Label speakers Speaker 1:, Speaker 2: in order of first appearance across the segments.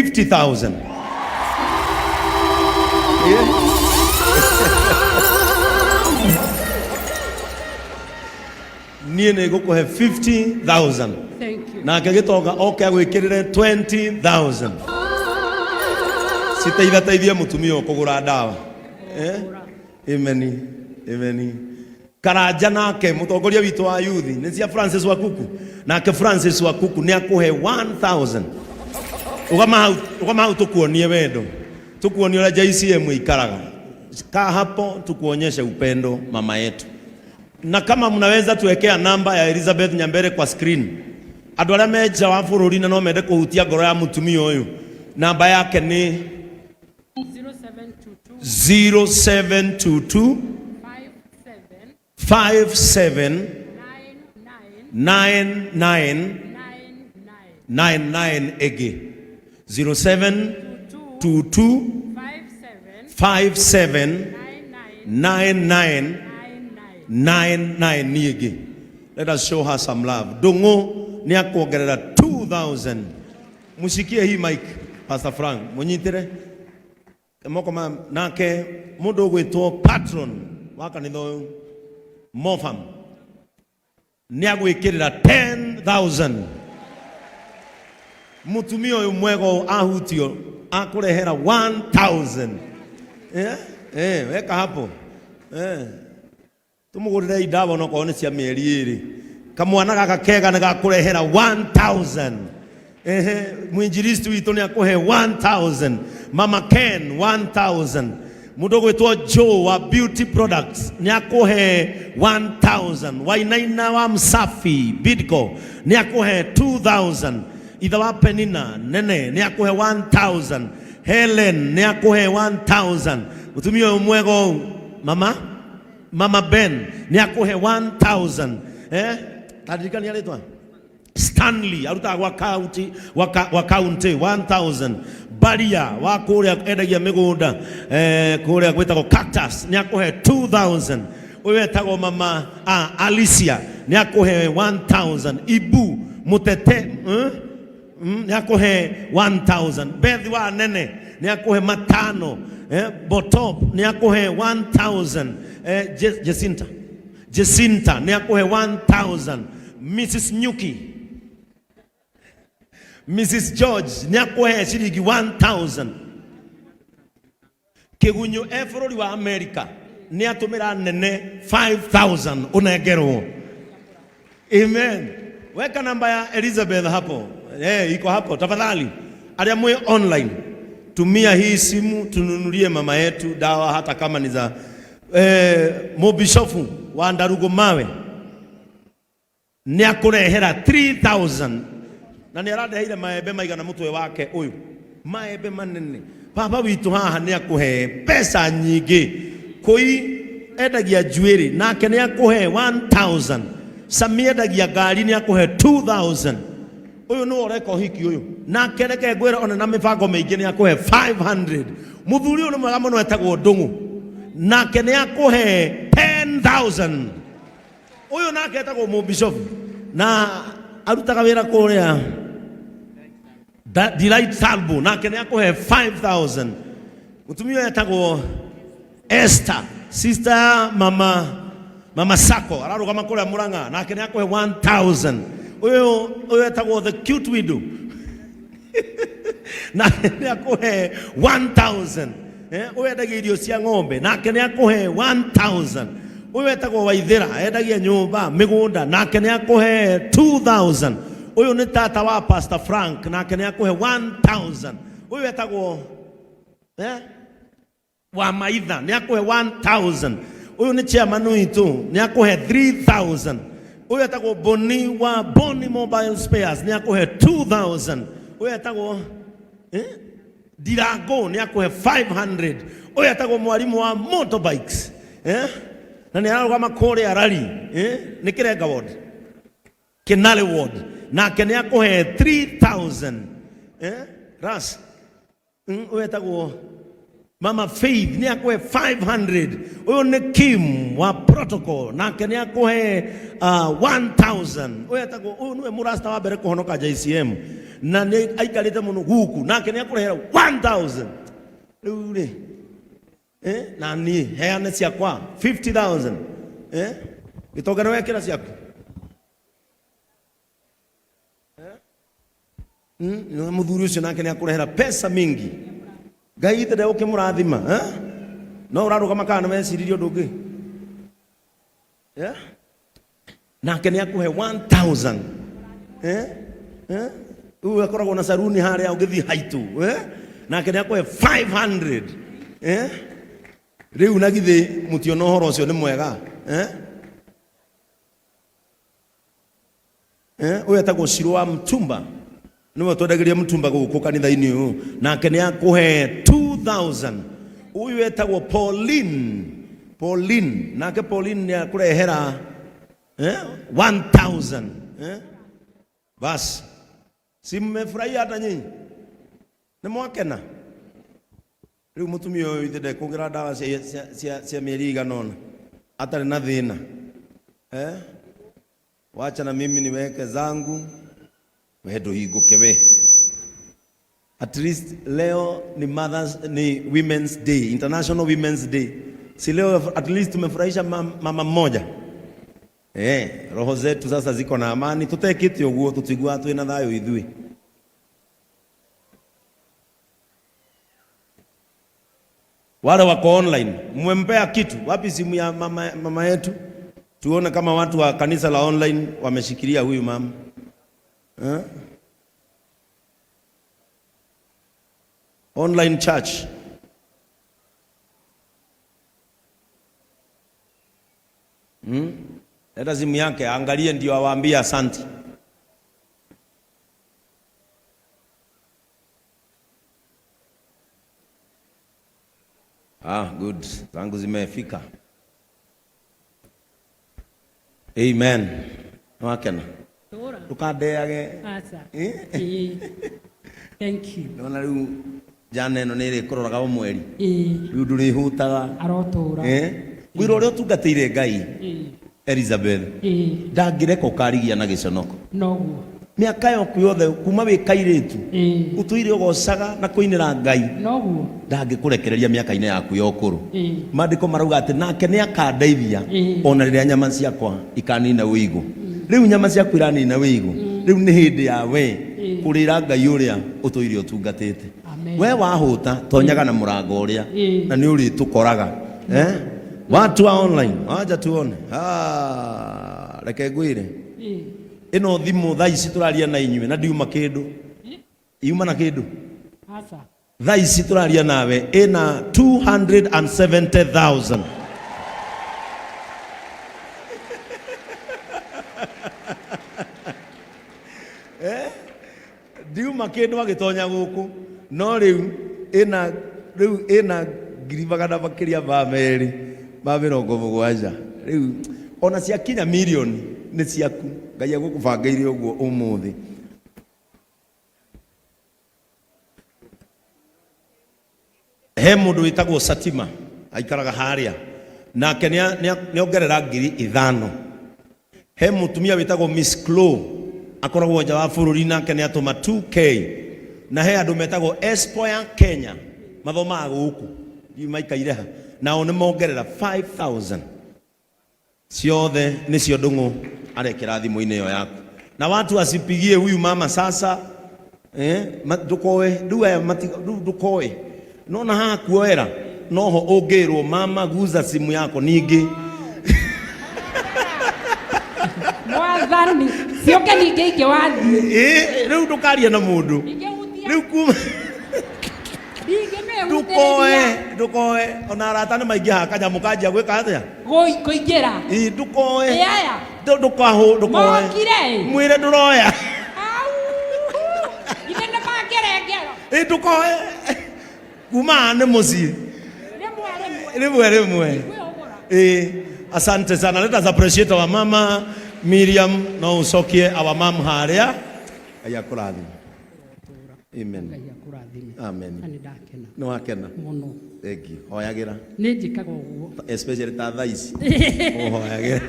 Speaker 1: 50,000. Niye nego have 50,000.
Speaker 2: Thank you.
Speaker 1: Na kagetoka gwikirire 20,000. Sitaithia mutumio kugura dawa. Amen. Amen. Karanja nake mutongoria witu wa youth ni cia Francis Wakuku. Nake Francis Wakuku ni akuhe 1,000. Ugama tukuonie wendo. Tukuonie ula JCM ikaraga. Kaa hapo tukuonyeshe upendo mama yetu. Na kama mnaweza tuwekea namba ya Elizabeth Nyambere kwa screen. Andu aria meja wa bururi na no mende kuhutia ngoro ya mutumia uyu. Namba yake ni 0722 57 99 ege 0722 57 99 niege. Let us show her some love. Dongo ni akuongerera 2,000. Mushikie hii mic Pastor Frank munyitire moko nake mundu gwitwo patron wa kanitho Mofam ni agwikirira 10,000. Mutumia uyu mwego ahutio akurehera 1,000. Weka hapo. Tumugurire idawa no kone cia mieri iri. Kamwana gaka kega na gakurehera 1,000. Mwinjilisti witu ni akuhe 1,000. Mama Ken 1,000. Mudogo wetu Joe wa Beauty Products ni akuhe 1,000. Wainaina wa Msafi Bidco ni akuhe 2,000. Idhawa Penina Nene ni akuhe 1,000. Helen ni akuhe 1,000. Mutumio mwego Mama Ben ni akuhe 1,000. Tajika ni aletwa Stanley aruta wa county 1,000. Baria wa kuria edagia migunda kuria gwetagwo Cactus ni akuhe 2,000. Uwe tago mama Alicia ni akuhe 1,000. Ibu Mutete ni akuhe 1,000. Bethi wa Nene ni akuhe 500. Botop ni akuhe 1,000. Jacinta ni akuhe 1,000. Mrs. Nyuki Mrs. George ni akuhe shilingi 1,000. Kegunyo efurori wa America ni atumira Nene 5,000 unegerwo. Amen. Weka namba ya Elizabeth hapo. Iko hapo tafadhali. Aria mwe online. Tumia hii simu tununulie mama yetu dawa hata kama ni za Mobishofu wa Ndarugo Mawe. Ni akurehera 3,000. Na ni arade ile maembe maigana mutwe wake uyu. Maembe manene. Papa witu haha ni akuhe pesa nyingi. Koi edagia jewelry nake ni akuhe 1,000. Samia edagia gari ni akuhe 2,000. Uyu no oreko hiki uyu. Nake reke gwera ona na mifango mingi ni akuhe 500. Muthuri uyu mwega muno etagwo Ndungu. Nake ni akuhe 10,000. Uyu nake etagwo Mubishop na arutaga wira kuria Delight Salbu nake ni akuhe 5,000. Mutumia etagwo Esther sister mama Sako ararugama kuria Muranga nake ni akuhe 1,000. Uyu etagwo the cute widow nake ni akuhe 1,000. Uyu edagia irio cia ng'ombe nake ni akuhe 1,000. Uyu etagwo Waithira edagia nyumba migunda nake ni akuhe 2,000. Uyu ni tata wa Pastor Frank nake ni akuhe 1,000. Uyu etagwo wa Maitha ni akuhe 1,000. Uyu ni chairman witu ni akuhe 3,000. Uyu etagwo Boni wa Boni Mobile Spares ni akuhe 2,000. Uyu etagwo Dirago ni akuhe 500. Uyu etagwo mwalimu wa motorbikes na ni ararugama kuria rally ni Kirenga ward Kinale ward nake ni akuhe 3,000. Ras uyu etagwo Mama Faith ni akuhe 500. Uyu ni Kim wa protocol nake ni akuhe 1,000. Uyu etagwo uyu niwe murasta wa mbere kuhonoka JCM na nĩ aikarĩte mũno gũkũ nake nĩ akũrehera 1000 rĩu rĩ na niĩ heane ciakwa 50,000 gĩtonga nĩ wekĩra ciaku mũthuri ũcio nake nĩ akũrehera pesa mingi Ngai ithe ndegũkĩmũrathima no ũrarũgama kana nĩ weciririe ũndũ ũngĩ nake nĩ akũhe 1,000 rĩu akoragwo na saruni harĩa ũngĩthiĩ Haitũ nake nĩ akũhe 500 rĩu na githĩ mũtiona ũhoro ũcio nĩ mwega ũyũ etagwo Shiro wa Mtumba nĩwe twendagĩria Mtumba gũkũ kanitha-inĩ ũyũ nake nĩ akũhe 2,000 ũyũ etagwo Pauline nake Pauline nĩ akũrehera 1,000 basi si mmefurahia hata nyinyi nĩ mwakena rĩu mũtumia ũyũ ithe ndekũngĩra ndawa cia mĩeri igana ũna atarĩ na thĩna wacha na mimi niweke zangu wewe ndũhingũke we at least leo ni Women's Day, International Women's Day. Si leo at least tumefurahisha mama mmoja roho zetu sasa ziko na amani tutekite ũguo tutigua twina thayo ithui wale wako online mwempea kitu wapi simu ya mama yetu tuone kama watu wa kanisa la online wameshikilia huyu mama online church Leta simu yake angalie ndio awaambie asante. Good. Zangu zimefika. Amen. Wakena. Tukadeage.
Speaker 2: Asa. Thank you.
Speaker 1: Nona riu jana eno nire kuroraga mweri. Riu nduri hutaga.
Speaker 2: Arotura.
Speaker 1: Wiro rio tungatire Ngai. Elizabeth. Ndangireka ukarigia na giconoko.
Speaker 2: Noguo.
Speaker 1: Miaka yoku yothe kuma wi kairitu. Utuire ugocaga na kuinira Ngai.
Speaker 2: Noguo.
Speaker 1: Ndangikurekereria miaka-ini yaku yokuru. Mandiko marauga ati nake ni akandeithia ona riria nyama ciakwa ikanina wigu. Riu nyama ciaku iranina wigu. Riu ni hindi ya we kurira Ngai uria utuire utungatite. We wahuta tonyaga na murango uria na ni uri tukoraga. Watu wa online aja tuone reke ngwire ino thimu thaa ici turaria na inyue na ndiuma kindu iuma na kindu
Speaker 2: asa
Speaker 1: thaa ici turaria nawe ina 270,000 ndiuma kindu agitonya guku no riu ina ngiribagana bakiria bameri ba 70 riu ona cia kinya milioni ni ciaku Ngai agũkũbangaire ũguo ũmũthĩ he mũndũ wĩtagwo Satima aikaraga harĩa nake nĩ ongerera 5,000 he mũtumia wĩtagwo Miss Chloe akoragwo nja wa bũrũri nake nĩ atũma 2K na he andũ metagwo Espoir Kenya mathomaga gũkũ maikaire ha nao nĩ mongerera 5,000 ciothe nĩcio ndũng'ũ arekera thimũ-inĩ ĩyo yaku na watu wasipigie huyu mama sasa ndukoe ndukoe nona haha kuoera noho ũngĩrwo mama guza simu yako ningĩ
Speaker 2: mwathani sioke ningĩ ingĩwathi
Speaker 1: rĩu ndũkaria na mũndũ rĩu kuma ndukoe ona arata nĩ maingĩ ha kanyamũ kanjia gwĩka atĩa
Speaker 2: kũingĩra
Speaker 1: ndukoe ndukoe mwĩre ndũroya
Speaker 2: ithe nĩ mangĩrengero
Speaker 1: ndukoe kuma nĩ mũciĩ rĩmwe asante sana. Let us appreciate our mama Miriam na ucokie our mom harĩa aya kũrathima. Amen. Amen. No wakena
Speaker 2: muno.
Speaker 1: Thank you. Hoyagira.
Speaker 2: Nĩ njikaga ũguo.
Speaker 1: Especially ta thaa ici. Hoyagira.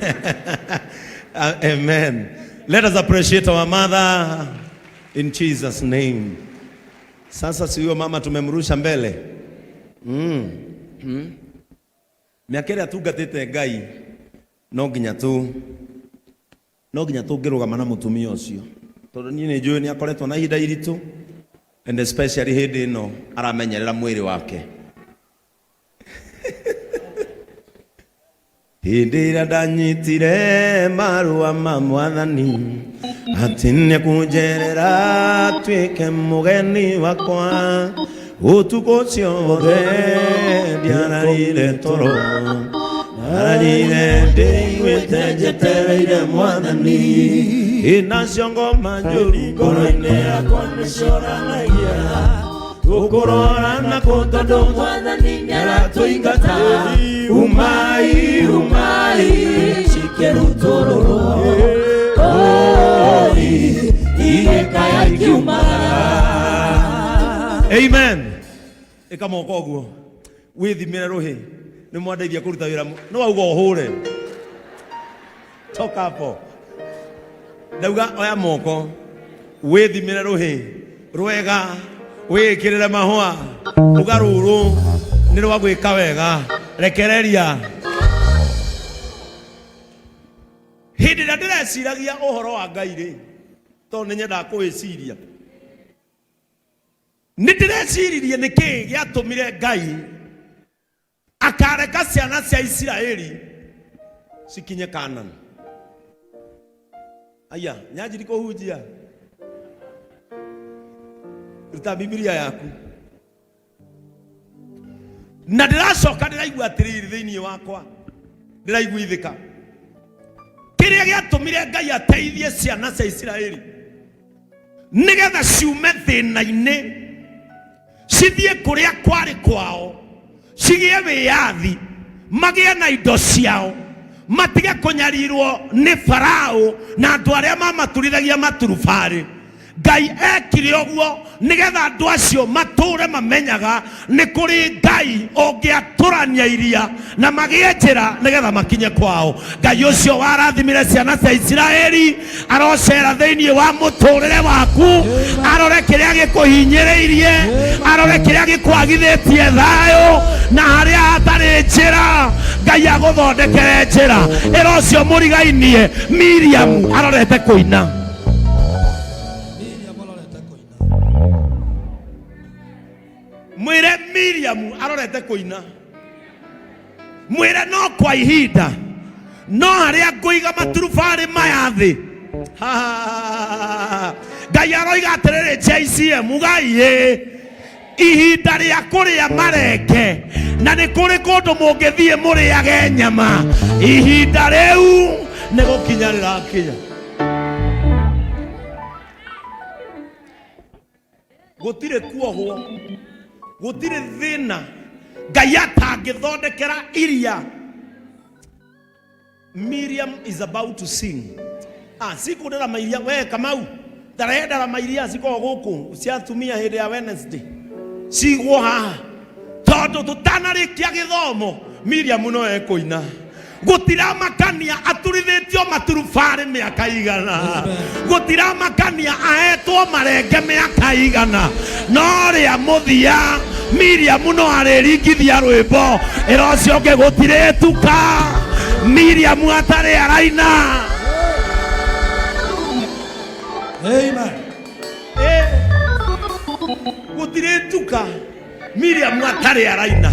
Speaker 1: Amen. Let us appreciate our mother. In Jesus name. Sasa si huyo mama tumemrusha mbele. Miakere atugatite Ngai no nginya ngirugama na mutumia ucio tondu ni njui ni akoretwo na ihinda iritu, and especially hindi ino aramenyerera mwiri wake. Hindi ira ndanyitire marua ma Mwathani ati nikunjerera twike mugeni wakwa, utuko ucio wothe ndiararire toro, ararire ndiguite njetereire Mwathani, inacio ngoma njuru ngoro-ini yakwa nicoranagia, tukurorana ku tondu Mwathani niaratuingata, umai umai cikirutururu igekaya ikiumagara. Amen. Ikamoko guo withimire ruhi ni mwandeithia kuruta wira no wauga uhure toka hapo ndauga oya moko withimire ruhi rwega wikirire mahua ugaruru ni rwa gwika wega rekereria. Hindi na ndireciragia uhoro wa Ngai ri to ni nyenda kuwiciria, ni ndireciria niki giatumire Ngai akareka ciana cia Isiraeli cikinye Kanani. Aya nyanjiri kuhunjia ruta Biblia yaku na ndiracoka ndiraigua atiriri thiini wakwa, ndiraiguithika kiria giatumire Ngai ateithie ciana cia Isiraeli nigetha ciume thina-ini cithie kuria kwari kwao, cigie wiathi, magie na indo ciao, matige kunyarirwo ni Farao na andu aria mamaturithagia maturubari. Ngai ekire uguo nigetha andu acio mature mamenyaga ni kuri Ngai ungiaturania iria na magie njira nigetha makinye kwao. Ngai ucio warathimire ciana cia Isiraeli arocera thiini wa muturire waku, arore kiria gikuhinyiriirie, arore kiria gikwagithitie thayo, na haria hatari njira Ngai aguthondekere njira. Ira ucio murigainie Miriam arorete kuina, mwire Miriam arorete kuina, mwire no kwa ihinda no haria nguiga maturubari maya thi. Ngai aroiga atiriri JCM Ngai ihinda ria kuria marenge na ni kuri kundu mungithie muriage nyama, ihinda riu ni gukinya rirakinya. Gutire kuohwo, gutire thina Ngai atangithondekera iria. Miriam is about to sing. Sikudera mairia we Kamau ndarendera mairia ciko guku ciatumia hindi ya Wednesday cigwo haha tondu tutanarikia githomo. Miriam no ekuina, gutira makania aturithitio maturubari miaka igana, gutira makania ahetwo marenge miaka igana, no ria muthia Miriam no ariringithia rwimbo. Ira ucio ngi gutire tuka Miriam atari araina. Amen. Gutire tuka Miriam atari araina.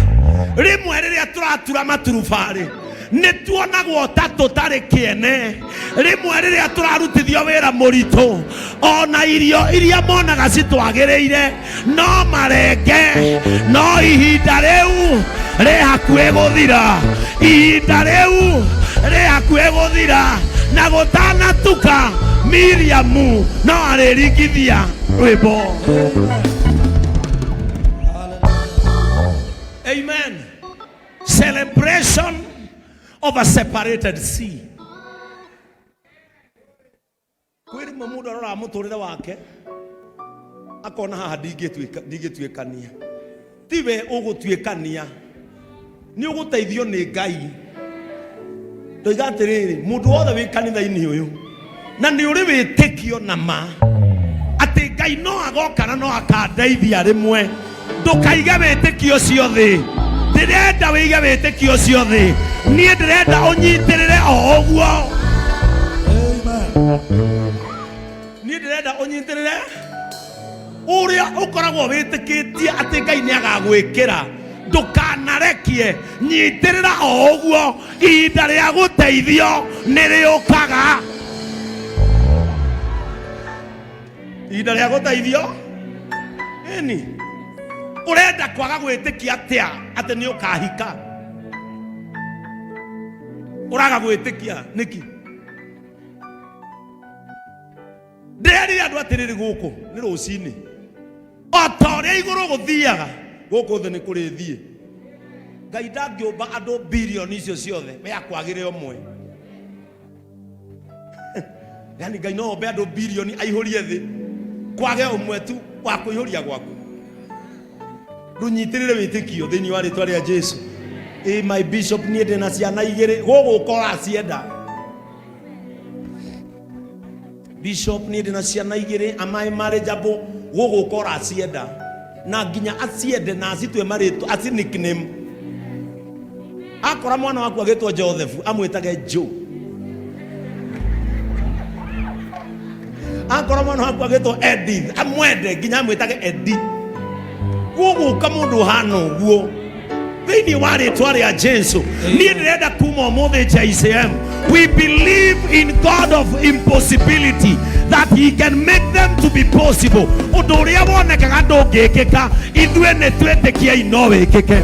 Speaker 1: Rimwe riria turatura maturubari nituonagwo ta tutari kiene, rimwe riria turarutithio wira muritu ona irio iria monaga citwagiriire no marenge, no ihinda riu ri hakuhi guthira, ihinda riu ri hakuhi guthira, na gutanatuka Miriam no ariringithia rwimbo. Amen. Celebration of a separated sea. Kwiri mamuda rora muturire wake akona haha ndingituikania, tiwe ugutuikania, ni uguteithio ni Ngai. Ndoiga atiriri mundu wothe wi kanitha-ini uyu na ni uri witikio na ma ati Ngai no agoka na no akandeithia rimwe. Ndukaige wĩtĩkio ũcio thĩ. Ndirenda wĩige wĩtĩkio ũcio thĩ. Niĩ ndirenda ũnyitirĩre o ũguo. Niĩ ndirenda ũnyitirĩre ũrĩa ũkoragwo wĩtĩkĩtie atĩ Ngai nĩ agagwĩkĩra. Ndũkanarekie, nyitirĩra o ũguo. Ihinda rĩa gũteithio nĩ rĩũkaga. Ihinda rĩa gũteithio ĩni. Urenda kwaga gwĩtĩkia atĩa atĩ nĩ ũkahika? Ũraga gwĩtĩkia nĩki? Ndĩrerire andũ atĩrĩrĩ gũkũ nĩ rũcinĩ. O ta ũrĩa igũrũ gũthiaga gũkũ thĩ nĩ kũrĩthiĩ. Ngai ndangĩũmba andũ bilioni icio ciothe we akwagĩre ũmwe. Yani Ngai no ombe andũ bilioni aihũrie thĩ kwage ũmwe tu wa kũihũria gwaku. Runyitirĩre wĩtĩkio thĩinĩ wa rĩtwa rĩa Jesu. My bishop niĩ ndĩna ciana igĩrĩ gũgũkora cienda. Bishop niĩ ndĩna ciana igĩrĩ amaĩ marriageable gũgũkora cienda. Na nginya aciende na acitwe marĩtwa aci nickname. Akora mwana waku agĩtwo Joseph amwĩtage Joe. Akora mwana waku agĩtwo Edith amwende nginya amwĩtage Eddie. Gugu kamundu hano guo thĩinĩ wa rĩtwa rĩa Jesu. Niĩ ndĩrenda kuma ũmũthĩ JCM. We believe in God of impossibility, that he can make them to be possible. Ũndũ ũrĩa wonekaga ndũngĩkĩka ithuĩ nĩ twĩtĩkia no wĩkĩke.